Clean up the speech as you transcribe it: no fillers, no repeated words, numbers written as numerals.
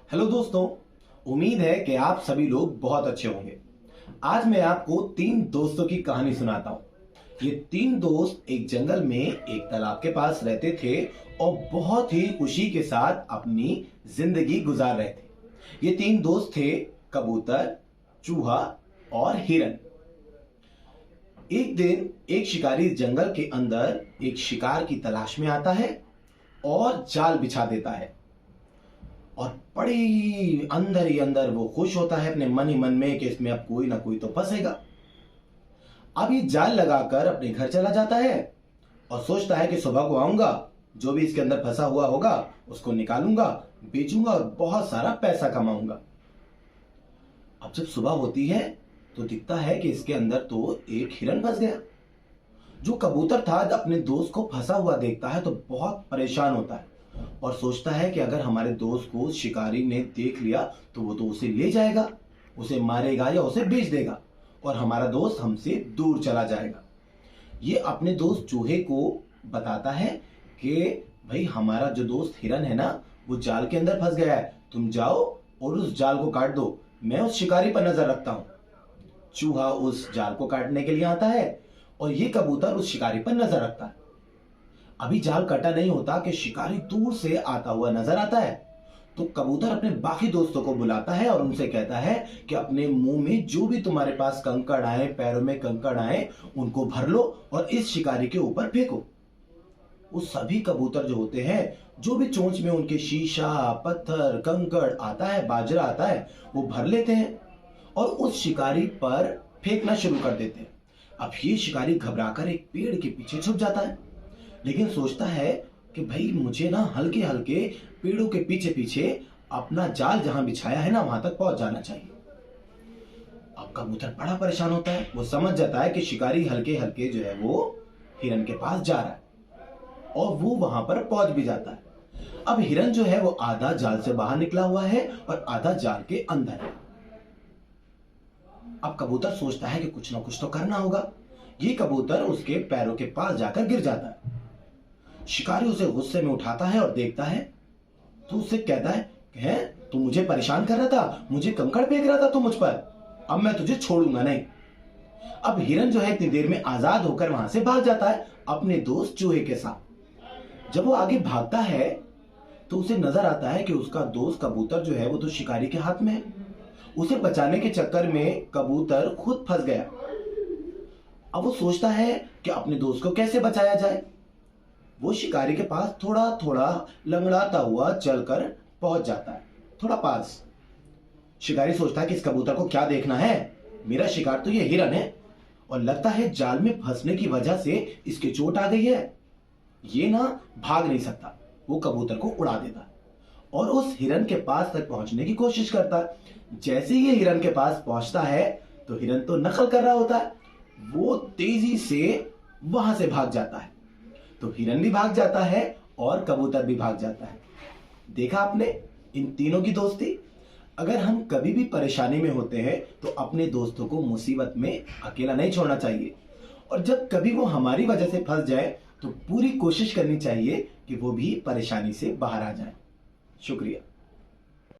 Hello दोस्तों। उम्मीद है कि आप सभी लोग बहुत अच्छे होंगे। आज मैं आपको तीन दोस्तों की कहानी सुनाता हूँ। ये तीन दोस्त एक जंगल में एक तालाब के पास रहते थे और बहुत ही खुशी के साथ अपनी जिंदगी गुजार रहे थे। ये तीन दोस्त थे कबूतर, चूहा और हिरन। एक दिन एक शिकारी जंगल के अंदर एक शिकार की तलाश में आता है और जाल बिछा देता है और बड़ी अंदर ही अंदर वो खुश होता है अपने मन ही मन में कि इसमें अब कोई ना कोई तो फंसेगा। अब ये जाल लगाकर अपने घर चला जाता है और सोचता है कि सुबह को आऊंगा, जो भी इसके अंदर फंसा हुआ होगा उसको निकालूंगा, बेचूंगा और बहुत सारा पैसा कमाऊंगा। अब जब सुबह होती है तो दिखता है कि इसके अंदर तो एक हिरन फंस गया। जो कबूतर था अपने दोस्त को फंसा हुआ देखता है तो बहुत परेशान होता है और सोचता है कि अगर हमारे दोस्त को शिकारी ने देख लिया तो वो तो उसे ले जाएगा, उसे मारेगा या उसे बेच देगा और हमारा दोस्त हमसे दूर चला जाएगा। ये अपने दोस्त चूहे को बताता है कि भाई हमारा जो दोस्त हिरन है ना वो जाल के अंदर फंस गया है, तुम जाओ और उस जाल को काट दो, मैं उस शिकारी पर नजर रखता हूं। चूहा उस जाल को काटने के लिए आता है और ये कबूतर उस शिकारी पर नजर रखता है। अभी जाल कटा नहीं होता कि शिकारी दूर से आता हुआ नजर आता है। तो कबूतर अपने बाकी दोस्तों को बुलाता है और उनसे कहता है कि अपने मुंह में जो भी तुम्हारे पास कंकड़ आए, पैरों में कंकड़ आए, उनको भर लो और इस शिकारी के ऊपर फेंको। वो सभी कबूतर जो होते हैं, जो भी चोंच में उनके शीशा, पत्थर, कंकड़ आता है, बाजरा आता है, वो भर लेते हैं और उस शिकारी पर फेंकना शुरू कर देते हैं। अब ये शिकारी घबराकर एक पेड़ के पीछे छुप जाता है, लेकिन सोचता है कि भाई मुझे ना हल्के हल्के पेड़ों के पीछे पीछे अपना जाल जहां बिछाया है ना वहां तक पहुंच जाना चाहिए। अब कबूतर बड़ा परेशान होता है, वो समझ जाता है कि शिकारी हल्के हल्के जो है वो हिरन के पास जा रहा है और वो वहां पर पहुंच भी जाता है। अब हिरन जो है वो आधा जाल से बाहर निकला हुआ है और आधा जाल के अंदर है। अब कबूतर सोचता है कि कुछ ना कुछ तो करना होगा। ये कबूतर उसके पैरों के पास जाकर गिर जाता है। शिकारी उसे गुस्से में उठाता है और देखता है तो उससे कहता है तू मुझे परेशान कर रहा था, मुझे कंकड़ फेंक रहा था तू मुझ पर, अब मैं तुझे छोड़ूंगा नहीं। अब हिरन जो है इतनी देर में आजाद होकर वहां से भाग जाता है अपने दोस्त चूहे के साथ। जब वो आगे भागता है तो उसे नजर आता है कि उसका दोस्त कबूतर जो है वो तो शिकारी के हाथ में है। उसे बचाने के चक्कर में कबूतर खुद फंस गया। अब वो सोचता है कि अपने दोस्त को कैसे बचाया जाए। वो शिकारी के पास थोड़ा थोड़ा लंगड़ाता हुआ चलकर पहुंच जाता है, थोड़ा पास। शिकारी सोचता है कि इस कबूतर को क्या देखना है, मेरा शिकार तो ये हिरन है और लगता है जाल में फंसने की वजह से इसके चोट आ गई है, ये ना भाग नहीं सकता। वो कबूतर को उड़ा देता है और उस हिरन के पास तक पहुंचने की कोशिश करता है। जैसे ही ये हिरन के पास पहुंचता है तो हिरन तो नकल कर रहा होता है, वो तेजी से वहां से भाग जाता है। तो हिरन भी भाग जाता है और कबूतर भी भाग जाता है। देखा आपने इन तीनों की दोस्ती। अगर हम कभी भी परेशानी में होते हैं तो अपने दोस्तों को मुसीबत में अकेला नहीं छोड़ना चाहिए और जब कभी वो हमारी वजह से फंस जाए तो पूरी कोशिश करनी चाहिए कि वो भी परेशानी से बाहर आ जाए। शुक्रिया।